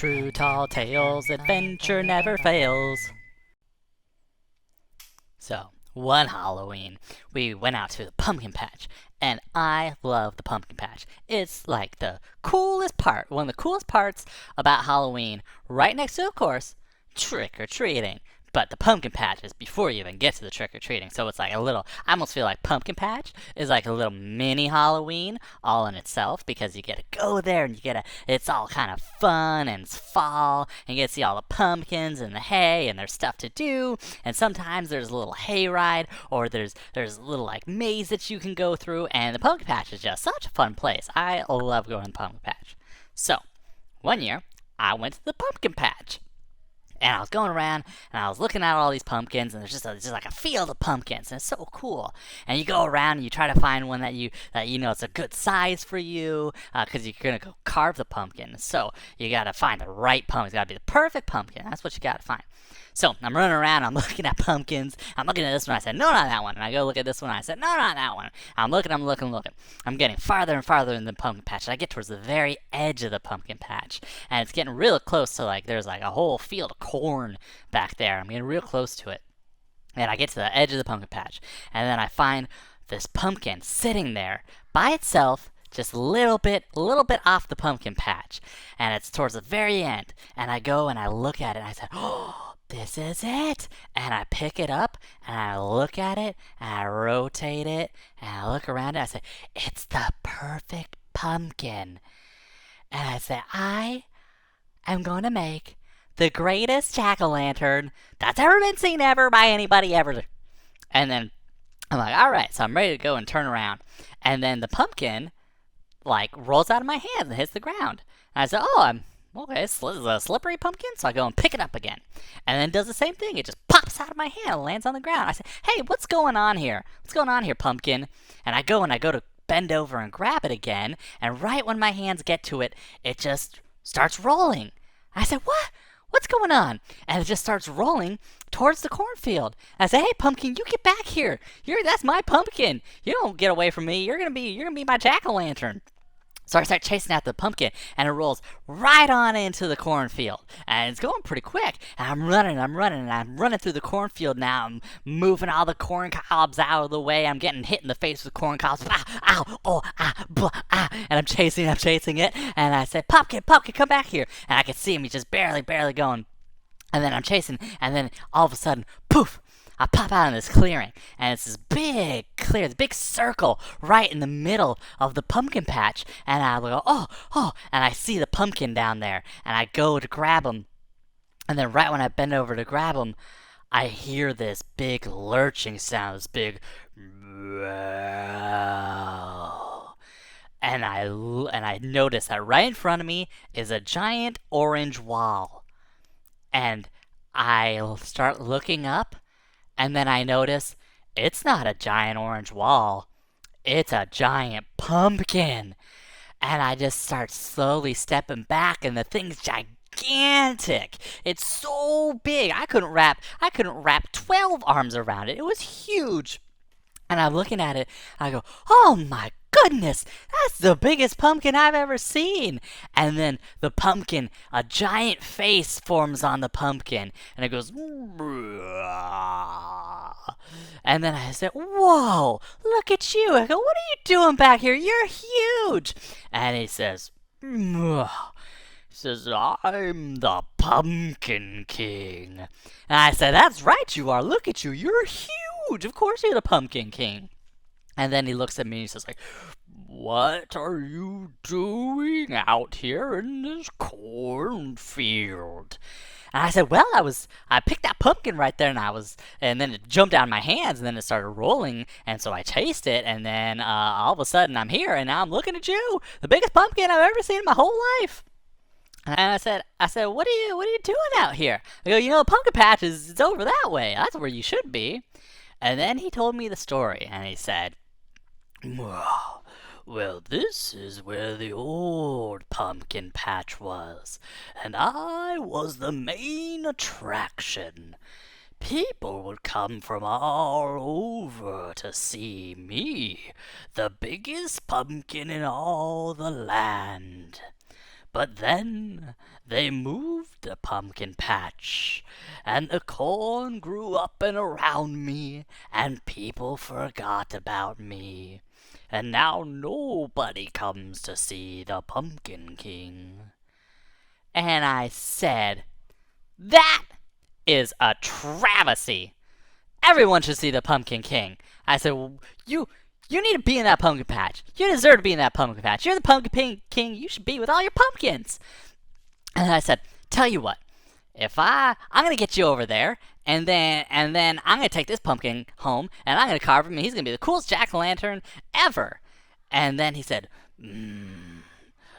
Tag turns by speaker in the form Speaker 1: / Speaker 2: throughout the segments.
Speaker 1: True tall tales, adventure never fails. So, one Halloween, we went out to the pumpkin patch, and I love the pumpkin patch. It's like the coolest part, one of the coolest parts about Halloween, right next to, of course, trick or treating. But the pumpkin patch is before you even get to the trick or treating, so it's like a little. I almost feel like pumpkin patch is like a little mini Halloween all in itself because you get to go there and you get to. It's all kind of fun and it's fall and you get to see all the pumpkins and the hay and there's stuff to do and sometimes there's a little hayride or there's a little like maze that you can go through and the pumpkin patch is just such a fun place. I love going to the pumpkin patch. So one year I went to the pumpkin patch. And I was going around and I was looking at all these pumpkins, and there's just like a field of pumpkins, and it's so cool. And you go around and you try to find one that you know it's a good size for you, because you're gonna go carve the pumpkin. So you gotta find the right pumpkin. It's gotta be the perfect pumpkin. That's what you gotta find. So I'm running around, I'm looking at pumpkins. I'm looking at this one, I said, no, not that one. And I go look at this one, I said, no, not that one. I'm looking. I'm getting farther and farther in the pumpkin patch. And I get towards the very edge of the pumpkin patch. And it's getting real close to like, there's like a whole field of corn back there. I'm getting real close to it. And I get to the edge of the pumpkin patch. And then I find this pumpkin sitting there by itself, just a little bit off the pumpkin patch. And it's towards the very end. And I go and I look at it and I said, oh, this is it. And I pick it up and I look at it and I rotate it and I look around it. I say, it's the perfect pumpkin. And I say, I am going to make the greatest jack-o'-lantern that's ever been seen ever by anybody ever. And then I'm like, all right, so I'm ready to go and turn around. And then the pumpkin like rolls out of my hands and hits the ground. And I said, oh, okay, this is a slippery pumpkin, so I go and pick it up again. And then it does the same thing. It just pops out of my hand and lands on the ground. I say, hey, what's going on here? What's going on here, pumpkin? And I go to bend over and grab it again, and right when my hands get to it, it just starts rolling. I said, what? What's going on? And it just starts rolling towards the cornfield. I say, hey, pumpkin, you get back here. That's my pumpkin. You don't get away from me. You're gonna be my jack-o'-lantern. So I start chasing after the pumpkin, and it rolls right on into the cornfield. And it's going pretty quick. And I'm running through the cornfield now. I'm moving all the corn cobs out of the way. I'm getting hit in the face with corn cobs. Ah, ow, oh, ah, blah, ah. And I'm chasing it. And I say, pumpkin, come back here. And I can see him. He's just barely going. And then I'm chasing, and then all of a sudden, poof! I pop out in this clearing, and it's this big clear, this big circle right in the middle of the pumpkin patch. And I go, oh, and I see the pumpkin down there, and I go to grab him. And then right when I bend over to grab him, I hear this big lurching sound, this big, and I notice that right in front of me is a giant orange wall. And I start looking up, and then I notice it's not a giant orange wall. It's a giant pumpkin. And I just start slowly stepping back, and the thing's gigantic. It's so big. I couldn't wrap 12 arms around it. It was huge. And I'm looking at it, I go, oh my goodness, that's the biggest pumpkin I've ever seen. And then the pumpkin, a giant face forms on the pumpkin, and it goes, and then I said, whoa, look at you. I go, what are you doing back here? You're huge. And he says, I'm the Pumpkin King. And I said, that's right, you are. Look at you. You're huge. Of course you're the Pumpkin King. And then he looks at me and he says, like, what are you doing out here in this cornfield? And I said, well, I picked that pumpkin right there, and then it jumped out of my hands, and then it started rolling, and so I chased it, and then all of a sudden I'm here, and now I'm looking at you, the biggest pumpkin I've ever seen in my whole life. And I said, what are you doing out here? I go, the pumpkin patch is over that way. That's where you should be. And then he told me the story, and he said, well, this is where the old pumpkin patch was, and I was the main attraction. People would come from all over to see me, the biggest pumpkin in all the land. But then they moved the pumpkin patch, and the corn grew up and around me, and people forgot about me. And now nobody comes to see the Pumpkin King. And I said, that is a travesty. Everyone should see the Pumpkin King. I said, well, you need to be in that pumpkin patch. You deserve to be in that pumpkin patch. You're the Pumpkin King. You should be with all your pumpkins. And I said, tell you what, if I'm gonna get you over there, and then I'm gonna take this pumpkin home, and I'm gonna carve him, and he's gonna be the coolest jack-o'-lantern ever. And then he said,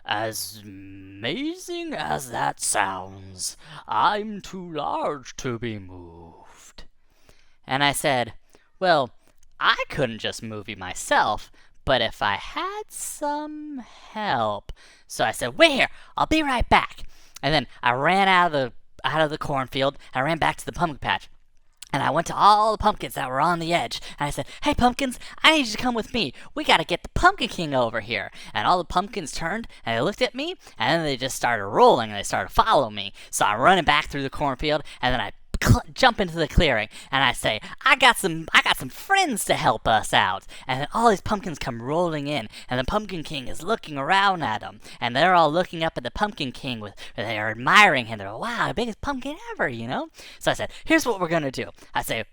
Speaker 1: as amazing as that sounds, I'm too large to be moved. And I said, well, I couldn't just move you myself, but if I had some help. So I said, wait here, I'll be right back. And then I ran out of the cornfield, and I ran back to the pumpkin patch. And I went to all the pumpkins that were on the edge, and I said, hey pumpkins, I need you to come with me. We gotta get the Pumpkin King over here. And all the pumpkins turned, and they looked at me, and then they just started rolling, and they started following me. So I'm running back through the cornfield, and then I jump into the clearing, and I say, I got some friends to help us out. And then all these pumpkins come rolling in, and the Pumpkin King is looking around at them, and they're all looking up at the Pumpkin King they're admiring him. They're like, wow, the biggest pumpkin ever, you know? So I said, here's what we're gonna do. I say,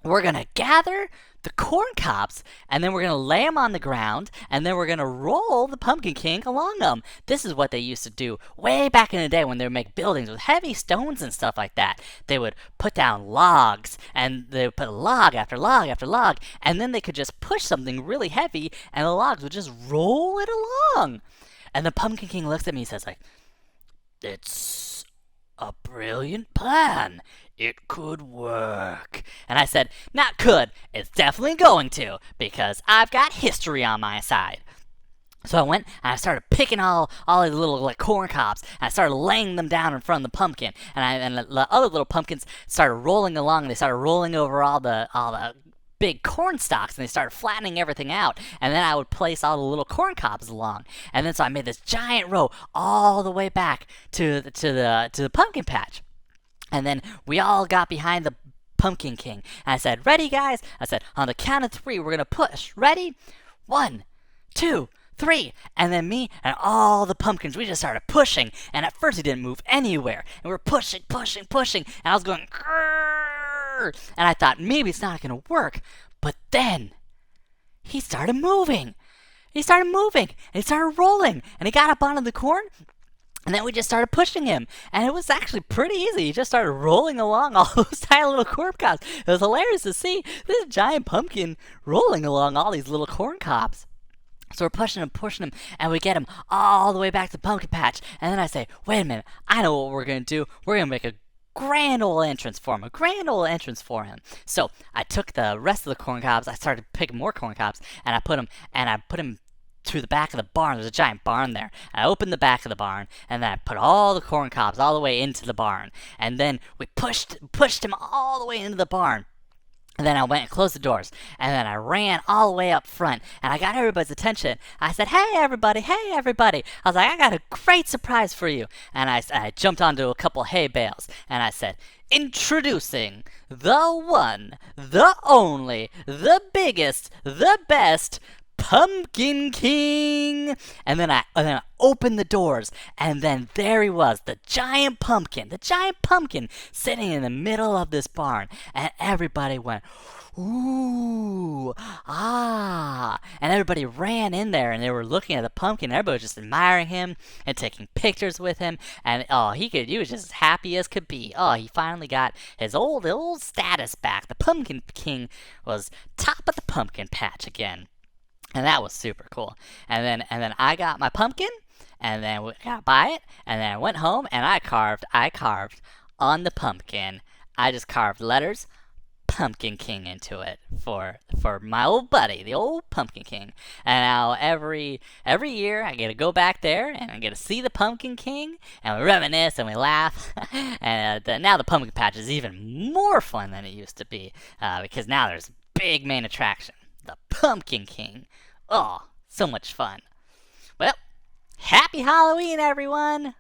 Speaker 1: we're gonna gather the corn cobs, and then we're gonna lay them on the ground, and then we're gonna roll the Pumpkin King along them. This is what they used to do way back in the day when they would make buildings with heavy stones and stuff like that. They would put down logs, and they would put log after log after log, and then they could just push something really heavy, and the logs would just roll it along. And the Pumpkin King looks at me and says, like, it's a brilliant plan. It could work. And I said, not could, it's definitely going to, because I've got history on my side. So I went and I started picking all these little like corn cobs, and I started laying them down in front of the pumpkin, and the other little pumpkins started rolling along. They started rolling over all the big corn stalks, and they started flattening everything out, and then I would place all the little corn cobs along, and then so I made this giant row all the way back to the pumpkin patch. And then we all got behind the Pumpkin King. And I said, ready, guys? I said, on the count of 3, we're going to push. Ready? 1, 2, 3. And then me and all the pumpkins, we just started pushing. And at first, it didn't move anywhere. And we were pushing. And I was going, grrr! And I thought, maybe it's not going to work. But then, he started moving. And he started rolling. And he got up onto the corn. And then we just started pushing him, and it was actually pretty easy. He just started rolling along all those tiny little corn cobs. It was hilarious to see this giant pumpkin rolling along all these little corn cobs. So we're pushing him, and we get him all the way back to the pumpkin patch. And then I say, wait a minute, I know what we're going to do. We're going to make a grand old entrance for him. So I took the rest of the corn cobs, I started picking more corn cobs, and I put him to the back of the barn. There's a giant barn there. I opened the back of the barn, and then I put all the corn cobs all the way into the barn. And then we pushed him all the way into the barn. And then I went and closed the doors. And then I ran all the way up front. And I got everybody's attention. I said, hey, everybody. I was like, I got a great surprise for you. And I jumped onto a couple hay bales. And I said, introducing the one, the only, the biggest, the best Pumpkin King. And then I opened the doors, and then there he was, the giant pumpkin sitting in the middle of this barn, and everybody went, ooh, ah, and everybody ran in there, and they were looking at the pumpkin. Everybody was just admiring him and taking pictures with him, and he was just as happy as could be. He finally got his old status back. The Pumpkin King was top of the pumpkin patch again. And that was super cool. And then I got my pumpkin, and then we got by it, and then I went home and I carved on the pumpkin. I just carved letters Pumpkin King into it for my old buddy, the old Pumpkin King. And now every year I get to go back there and I get to see the Pumpkin King, and we reminisce and we laugh. And now the pumpkin patch is even more fun than it used to be, because now there's a big main attraction, the Pumpkin King. Oh, so much fun. Well, Happy Halloween, everyone!